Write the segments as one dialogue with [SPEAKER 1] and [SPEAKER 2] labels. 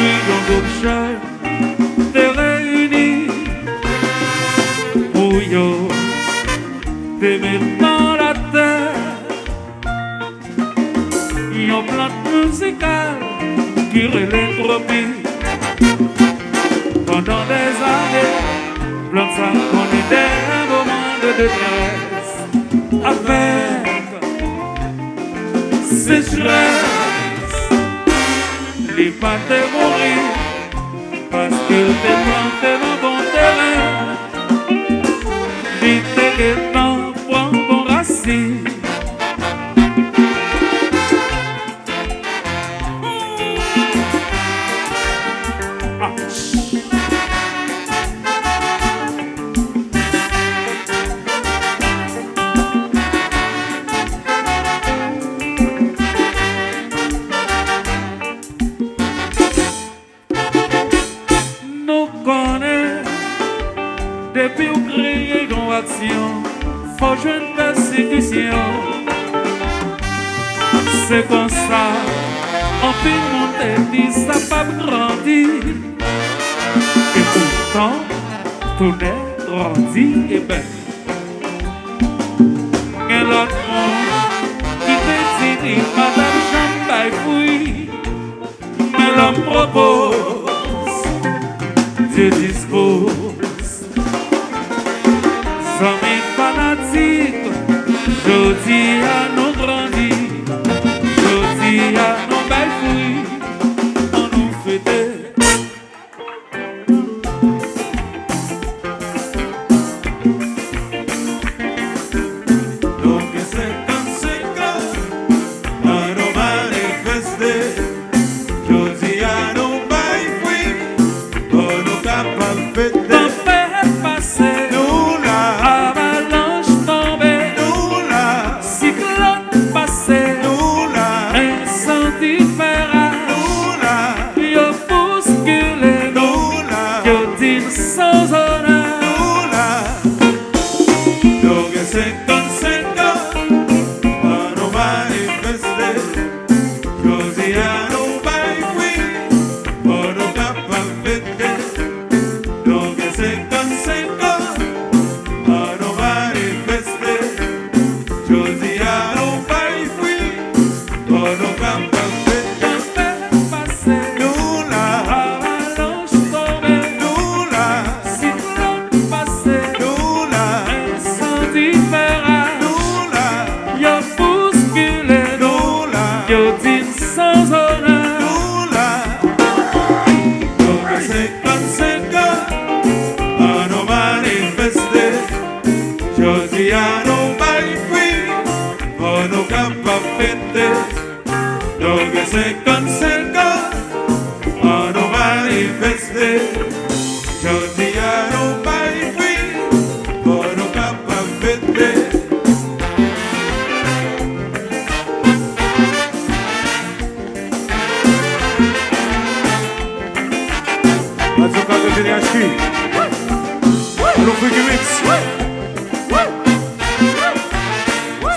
[SPEAKER 1] million d'autres jeunes te réunis pour yo t'aimer dans la terre. Yon plante musicale qui relève tropique pendant des années. Plante ça qu'on est des moments de détresse avec sécheresse. Les pas te mourir parce que t'es planté dans bon terrain. Vite que t'en prends bon racine. Depuis qu'on crée une action, faut jouer une restitution. C'est comme ça, on peut monter, dit ça pas grandir. Et pourtant, tout est grandi et bien. Et l'autre monde qui te dit, madame Jean fouille, mais l'homme propose, Dieu dispose. Amis fanatiques, jodi à nous grandir, jodi à nos belles fouilles, on nous fêter. Donc c'est comme à nous manifester, jodi à nos belles fouilles, on nous capables de fêter.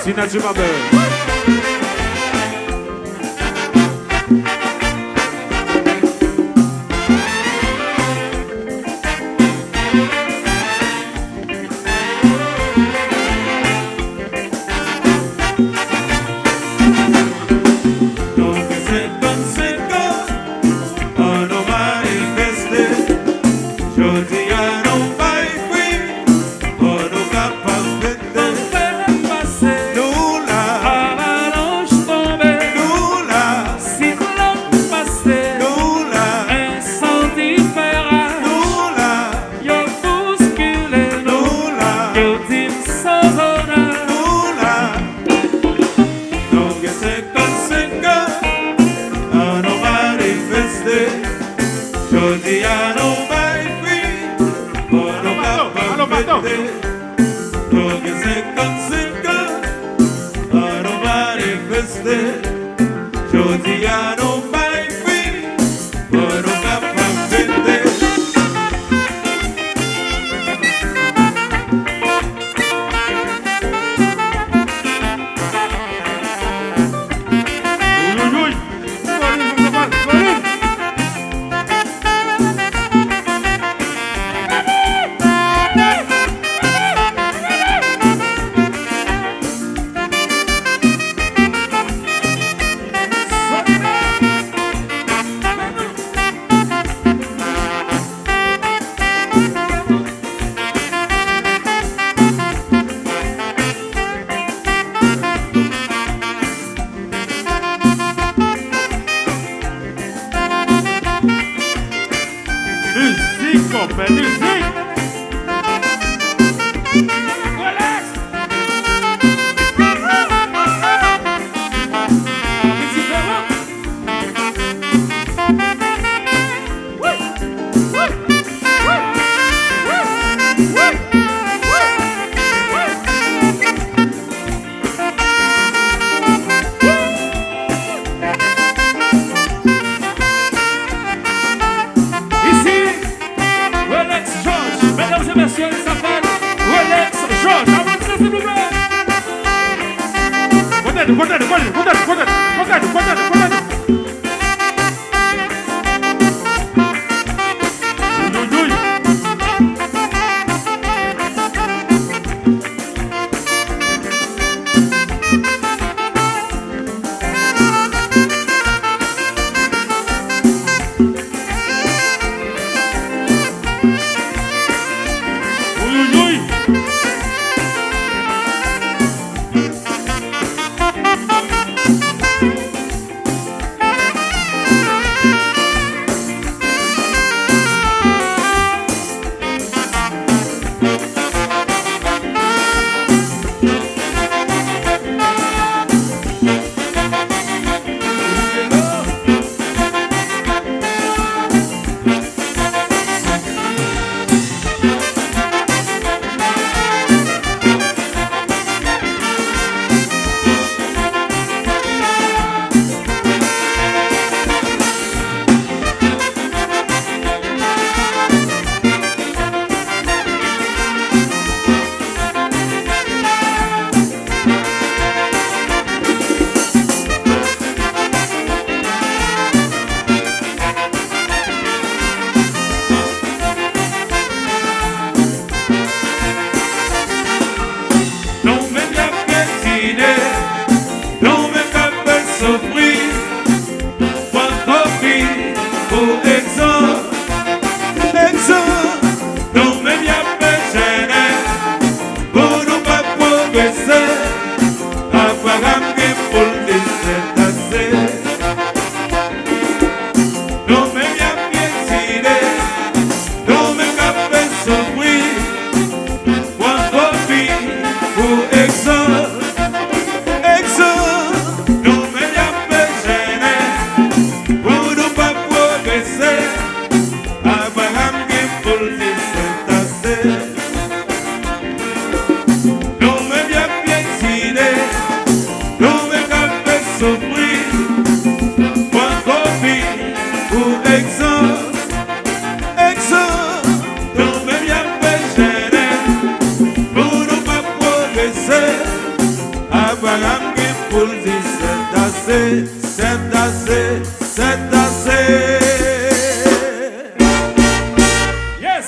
[SPEAKER 2] Signature ma belle. musique, on fait musique. Relax.
[SPEAKER 3] Monsieur, il s'appelle Relax George. Avancez, s'il vous plaît.
[SPEAKER 2] Yes.